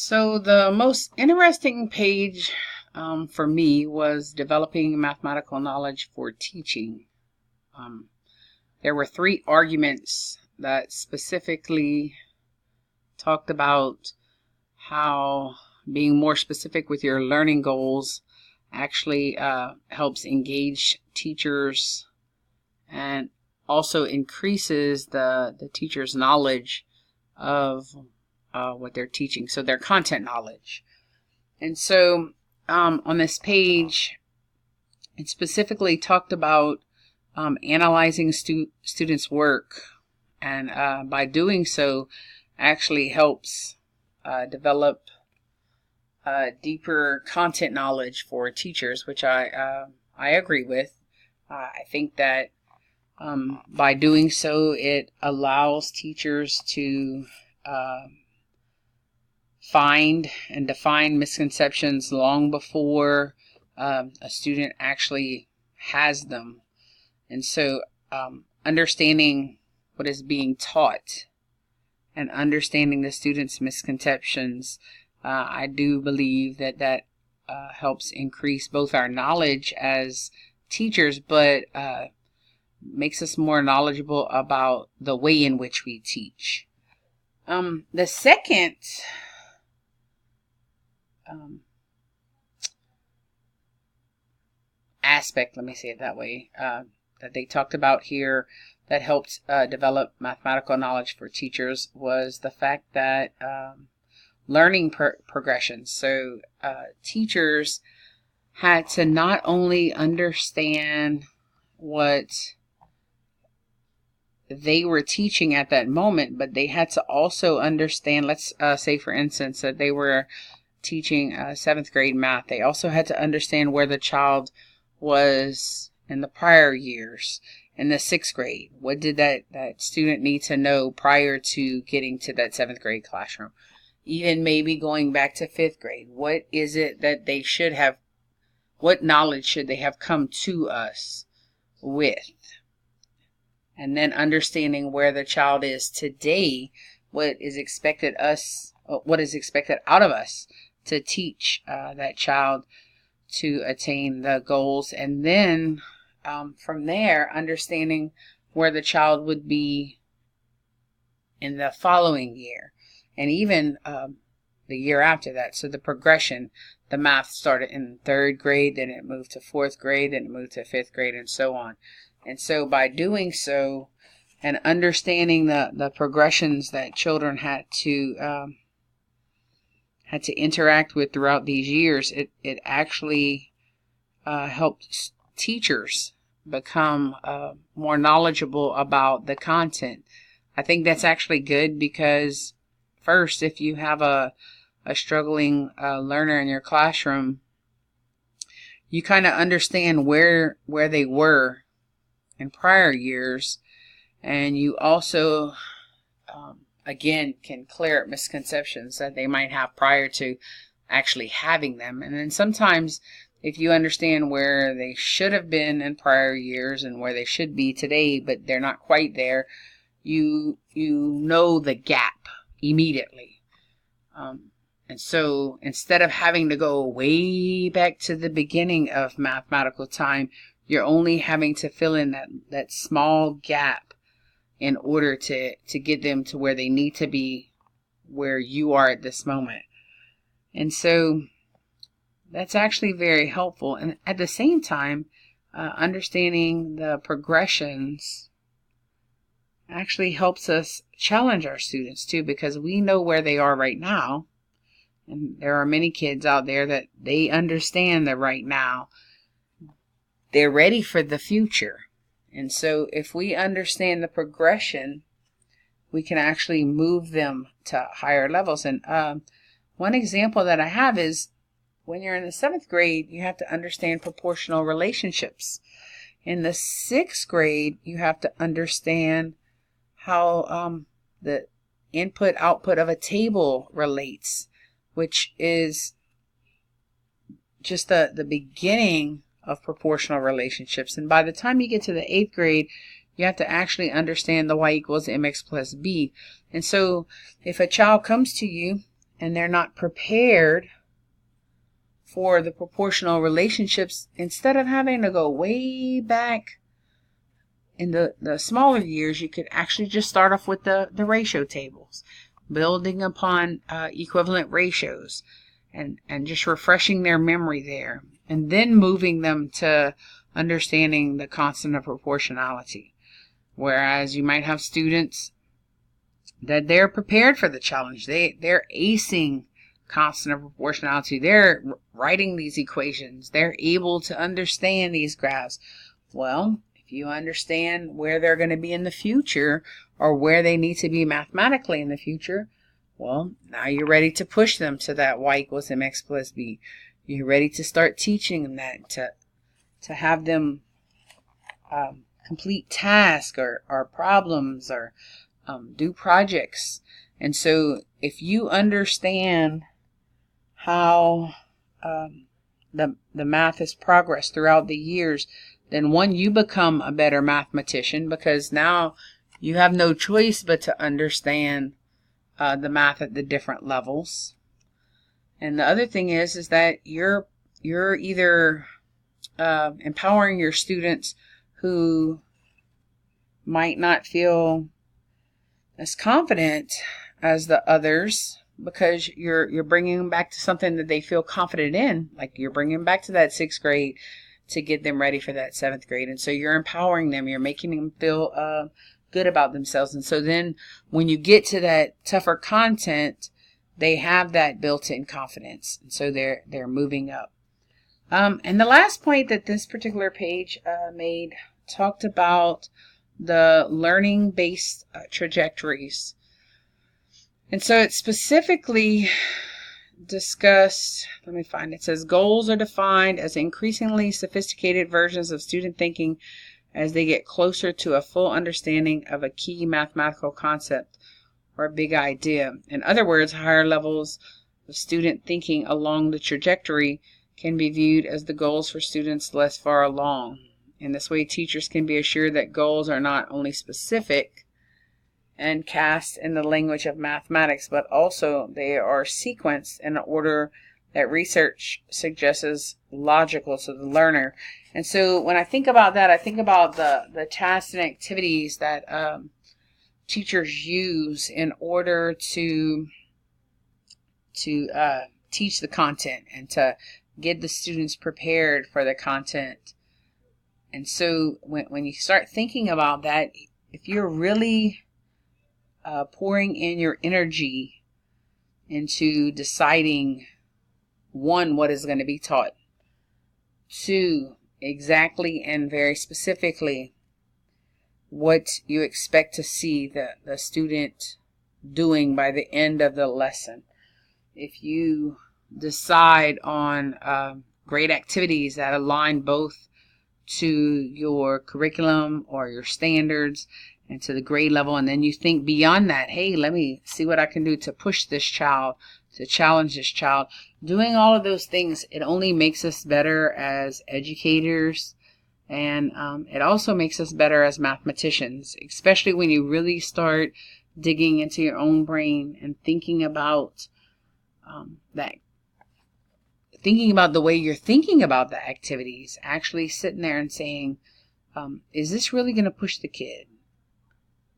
So the most interesting page for me was developing mathematical knowledge for teaching. Um, there were three arguments that specifically talked about how being more specific with your learning goals actually helps engage teachers and also increases the teacher's knowledge of what they're teaching, so their content knowledge. And so on this page, it specifically talked about analyzing students' work, and by doing so, actually helps develop deeper content knowledge for teachers, which I agree with. I think that by doing so, it allows teachers to find and define misconceptions long before a student actually has them. And so understanding what is being taught and understanding the student's misconceptions, I do believe that helps increase both our knowledge as teachers, but makes us more knowledgeable about the way in which we teach. The second aspect, let me say it that way, that they talked about here that helped develop mathematical knowledge for teachers was the fact that learning progressions. So teachers had to not only understand what they were teaching at that moment, but they had to also understand, let's say for instance that they were teaching 7th grade math. They also had to understand where the child was in the prior years. In the 6th grade, what did that student need to know prior to getting to that 7th grade classroom? Even maybe going back to 5th grade, what is it that they should have, what knowledge should they have come to us with? And then understanding where the child is today, what is expected out of us to teach that child to attain the goals. And then from there, understanding where the child would be in the following year and even the year after that. So the progression, the math started in 3rd grade, then it moved to 4th grade, then it moved to 5th grade, and so on. And so by doing so and understanding the progressions that children had to interact with throughout these years, it actually helped teachers become more knowledgeable about the content. I think that's actually good because first, if you have a struggling learner in your classroom, you kind of understand where they were in prior years, and you also again can clear up misconceptions that they might have prior to actually having them. And then sometimes if you understand where they should have been in prior years and where they should be today, but they're not quite there, you know the gap immediately. And so instead of having to go way back to the beginning of mathematical time, you're only having to fill in that small gap in order to get them to where they need to be, where you are at this moment. And so that's actually very helpful. And at the same time, understanding the progressions actually helps us challenge our students too, because we know where they are right now. And there are many kids out there that they understand the right now. They're ready for the future. And so if we understand the progression, we can actually move them to higher levels. And one example that I have is when you're in the 7th grade, you have to understand proportional relationships. In the 6th grade, you have to understand how the input-output of a table relates, which is just the beginning of proportional relationships. And by the time you get to the 8th grade, you have to actually understand the y equals mx plus b. And so if a child comes to you and they're not prepared for the proportional relationships, instead of having to go way back in the smaller years, you could actually just start off with the ratio tables, building upon equivalent ratios, and just refreshing their memory there, and then moving them to understanding the constant of proportionality. Whereas you might have students that they're prepared for the challenge. They're acing constant of proportionality. They're writing these equations. They're able to understand these graphs. Well, if you understand where they're going to be in the future, or where they need to be mathematically in the future, well, now you're ready to push them to that y equals mx plus b. You're ready to start teaching them that, to have them complete tasks or problems, or do projects. And so if you understand how the math has progressed throughout the years, then one, you become a better mathematician, because now you have no choice but to understand the math at the different levels. And the other thing is that you're either empowering your students who might not feel as confident as the others, because you're bringing them back to something that they feel confident in. Like you're bringing them back to that 6th grade to get them ready for that 7th grade. And so you're empowering them. You're making them feel good about themselves. And so then when you get to that tougher content, they have that built-in confidence. And so they're moving up. And the last point that this particular page made talked about the learning-based trajectories. And so it specifically discussed, let me find it. It says goals are defined as increasingly sophisticated versions of student thinking as they get closer to a full understanding of a key mathematical concept or a big idea. In other words, higher levels of student thinking along the trajectory can be viewed as the goals for students less far along. In this way, teachers can be assured that goals are not only specific and cast in the language of mathematics, but also they are sequenced in an order that research suggests is logical to the learner. And so when I think about that, I think about the tasks and activities that teachers use in order to teach the content and to get the students prepared for the content. And so when you start thinking about that, if you're really pouring in your energy into deciding, 1, what is going to be taught, 2, exactly and very specifically what you expect to see the student doing by the end of the lesson. If you decide on great activities that align both to your curriculum or your standards and to the grade level, and then you think beyond that, hey, let me see what I can do to push this child, to challenge this child. Doing all of those things, it only makes us better as educators, and it also makes us better as mathematicians, especially when you really start digging into your own brain and thinking about thinking about the way you're thinking about the activities, actually sitting there and saying, is this really going to push the kid?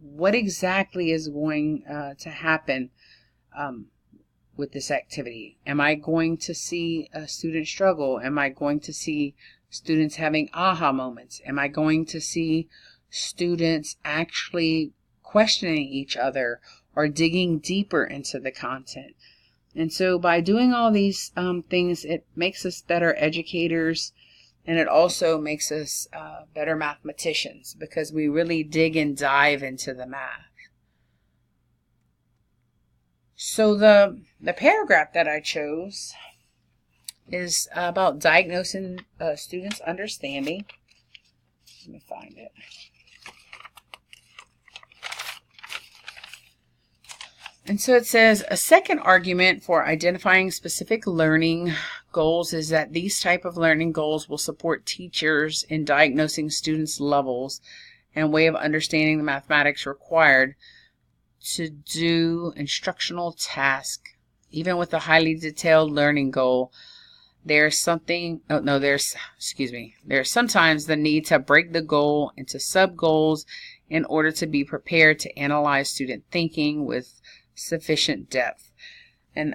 What exactly is going to happen with this activity? Am I going to see a student struggle? Am I going to see students having aha moments? Am I going to see students actually questioning each other or digging deeper into the content? And so by doing all these things, it makes us better educators, and it also makes us better mathematicians, because we really dig and dive into the math. So the paragraph that I chose is about diagnosing students' understanding. Let me find it. And so it says, a second argument for identifying specific learning goals is that these type of learning goals will support teachers in diagnosing students' levels and way of understanding the mathematics required to do instructional tasks even with a highly detailed learning goal, there's sometimes the need to break the goal into sub goals in order to be prepared to analyze student thinking with sufficient depth. And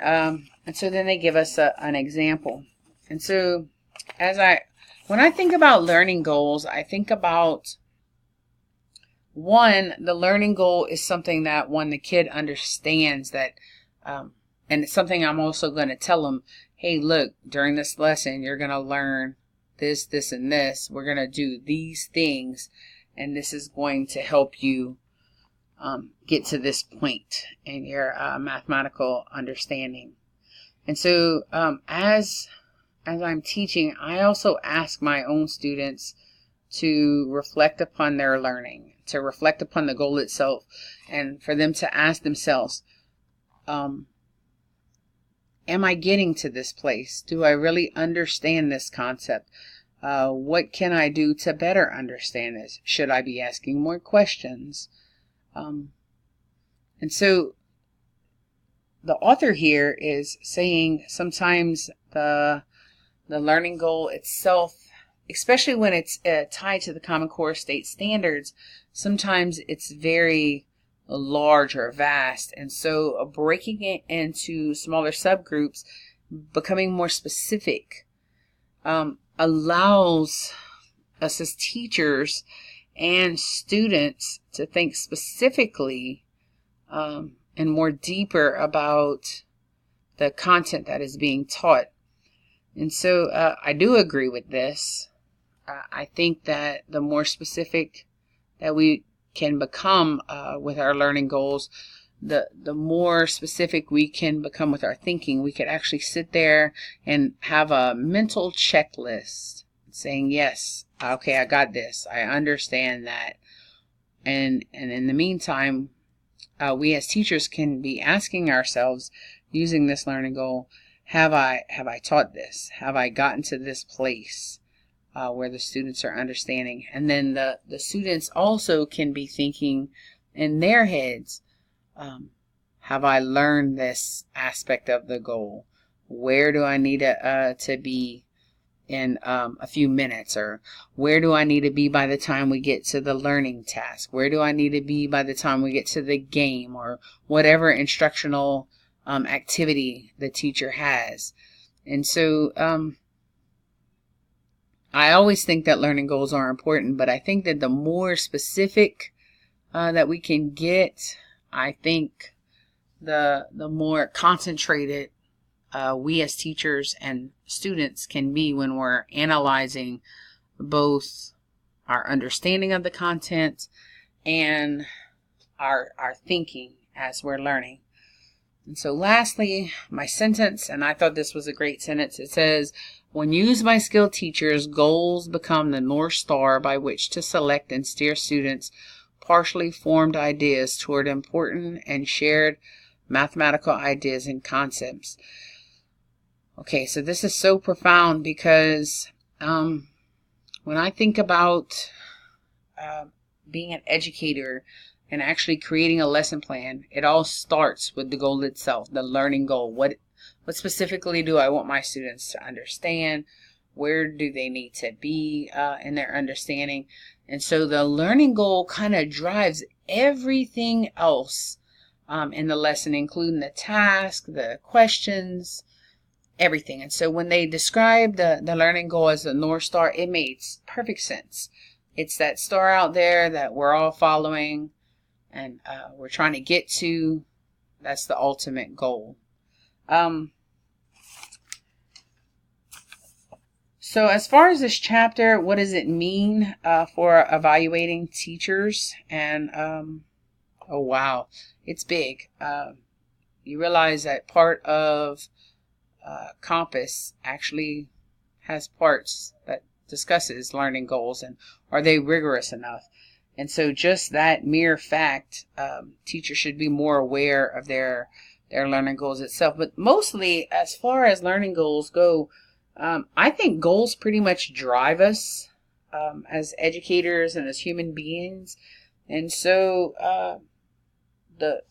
so then they give us an example. And so when I think about learning goals, I think about, one, the learning goal is something that when the kid understands that, and it's something I'm also going to tell them, hey, look, during this lesson, you're going to learn this, this, and this. We're going to do these things, and this is going to help you get to this point in your mathematical understanding. And so as I'm teaching, I also ask my own students to reflect upon their learning, to reflect upon the goal itself, and for them to ask themselves, am I getting to this place? Do I really understand this concept? What can I do to better understand this? Should I be asking more questions? And so the author here is saying sometimes the learning goal itself, especially when it's tied to the Common Core state standards, sometimes it's very large or vast. And so breaking it into smaller subgroups, becoming more specific, allows us as teachers and students to think specifically and more deeper about the content that is being taught. And so I do agree with this. I think that the more specific that we can become with our learning goals, the more specific we can become with our thinking. We could actually sit there and have a mental checklist saying, yes, okay, I got this. I understand that. And in the meantime, we as teachers can be asking ourselves, using this learning goal, have I taught this? Have I gotten to this place where the students are understanding? And then the students also can be thinking in their heads, have I learned this aspect of the goal? Where do I need to be in a few minutes? Or where do I need to be by the time we get to the learning task? Where do I need to be by the time we get to the game, or whatever instructional activity the teacher has? And so I always think that learning goals are important, but I think that the more specific that we can get, I think the more concentrated we as teachers and students can be when we're analyzing both our understanding of the content and our thinking as we're learning. And so lastly, my sentence, and I thought this was a great sentence. It says, when used by skilled teachers, goals become the North Star by which to select and steer students' partially formed ideas toward important and shared mathematical ideas and concepts. Okay, so this is so profound because when I think about being an educator and actually creating a lesson plan, it all starts with the goal itself, the learning goal. What specifically do I want my students to understand? Where do they need to be in their understanding? And so the learning goal kind of drives everything else in the lesson, including the task, the questions, everything. And so when they describe the learning goal as the North Star, it makes perfect sense. It's that star out there that we're all following and we're trying to get to. That's the ultimate goal. So as far as this chapter, what does it mean for evaluating teachers? And oh wow, it's big. You realize that part of Compass actually has parts that discusses learning goals and are they rigorous enough? And so just that mere fact, teachers should be more aware of their learning goals itself. But mostly, as far as learning goals go, I think goals pretty much drive us as educators and as human beings. And so the